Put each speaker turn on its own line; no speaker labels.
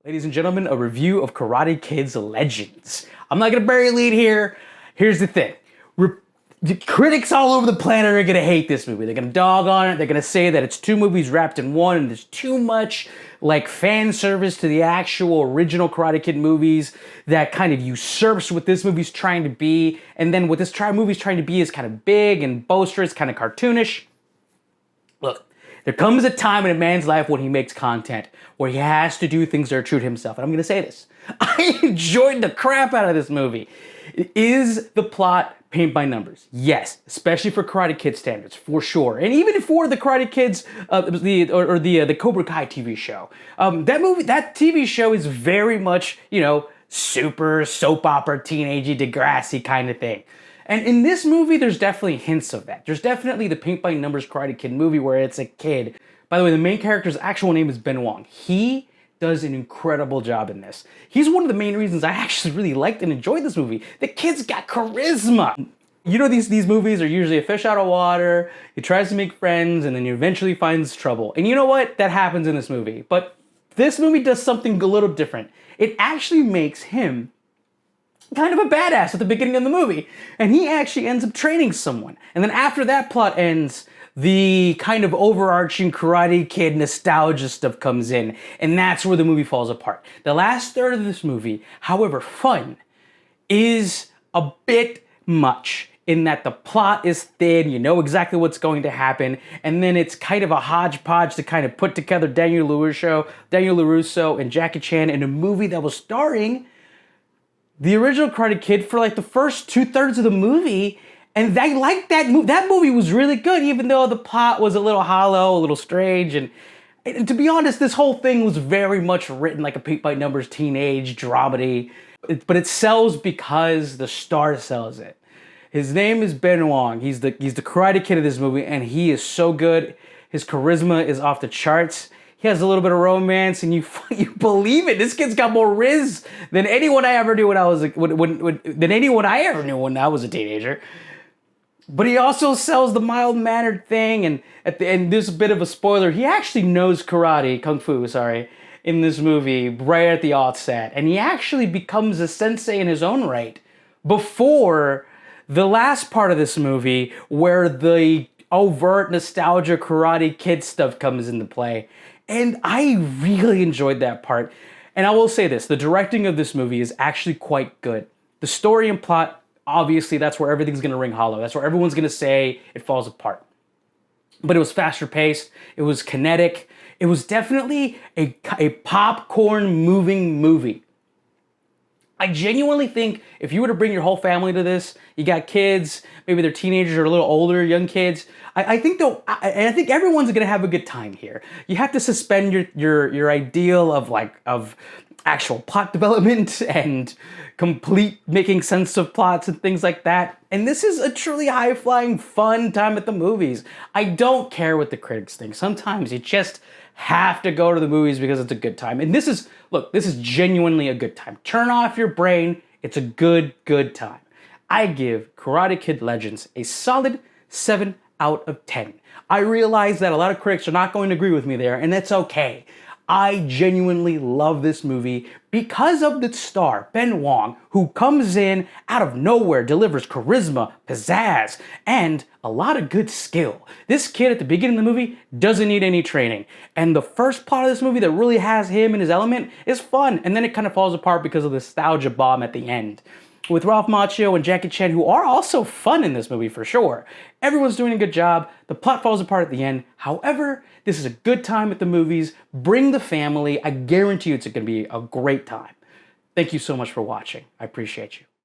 Ladies and gentlemen, a review of Karate Kid's Legends. I'm not gonna bury a lead here. Here's the thing. The critics all over the planet are gonna hate this movie. They're gonna dog on it. They're gonna say that it's two movies wrapped in one and there's too much like fan service to the actual original Karate Kid movies that kind of usurps what this movie's trying to be. And then what this movie's trying to be is kind of big and boisterous, kind of cartoonish. Look, there comes a time in a man's life when he makes content where he has to do things that are true to himself. And I'm gonna say this. I enjoyed the crap out of this movie. Is the plot paint by numbers? Yes, especially for Karate Kid standards, for sure. And even for the Karate Kids, the Cobra Kai TV show. That TV show is very much, super soap opera, teenagey, Degrassi kind of thing. And in this movie, there's definitely hints of that. There's definitely the paint by numbers Karate Kid movie where it's a kid. By the way, the main character's actual name is Ben Wang. He does an incredible job in this. He's one of the main reasons I actually really liked and enjoyed this movie. The kid's got charisma. You know, these movies are usually a fish out of water. He tries to make friends and then he eventually finds trouble. And you know what? That happens in this movie. But this movie does something a little different. It actually makes him kind of a badass at the beginning of the movie. And he actually ends up training someone. And then after that plot ends, the kind of overarching Karate Kid nostalgia stuff comes in, and that's where the movie falls apart. The last third of this movie, however fun, is a bit much in that the plot is thin, you know exactly what's going to happen, and then it's kind of a hodgepodge to kind of put together Daniel LaRusso and Jackie Chan in a movie that was starring the original Karate Kid for like the first 2/3 of the movie. And I liked that movie. That movie was really good, even though the plot was a little hollow, a little strange. And to be honest, this whole thing was very much written like a paint by numbers teenage dramedy. But it sells because the star sells it. His name is Ben Wang. He's the Karate Kid of this movie, and he is so good. His charisma is off the charts. He has a little bit of romance, and you believe it. This kid's got more riz than anyone I ever knew when I was a teenager. But he also sells the mild-mannered thing, and this is a bit of a spoiler, he actually knows karate, kung fu, in this movie right at the outset. And he actually becomes a sensei in his own right before the last part of this movie where the overt nostalgia Karate Kid stuff comes into play. And I really enjoyed that part. And I will say this, the directing of this movie is actually quite good. The story and plot, obviously, that's where everything's going to ring hollow. That's where everyone's going to say it falls apart. But it was faster paced. It was kinetic. It was definitely a popcorn moving movie. I genuinely think if you were to bring your whole family to this, you got kids, maybe they're teenagers or a little older, young kids. I think everyone's going to have a good time here. You have to suspend your ideal of actual plot development and complete making sense of plots and things like that. And this is a truly high-flying, fun time at the movies. I don't care what the critics think. Sometimes you just have to go to the movies because it's a good time. And this is genuinely a good time. Turn off your brain. It's a good time. I give Karate Kid Legends a solid 7 out of 10. I realize that a lot of critics are not going to agree with me there, and that's okay. I genuinely love this movie because of the star, Ben Wang, who comes in out of nowhere, delivers charisma, pizzazz, and a lot of good skill. This kid at the beginning of the movie doesn't need any training. And the first part of this movie that really has him in his element is fun. And then it kind of falls apart because of the nostalgia bomb at the end. With Ralph Macchio and Jackie Chan, who are also fun in this movie for sure. Everyone's doing a good job. The plot falls apart at the end. However, this is a good time at the movies. Bring the family. I guarantee you it's going to be a great time. Thank you so much for watching. I appreciate you.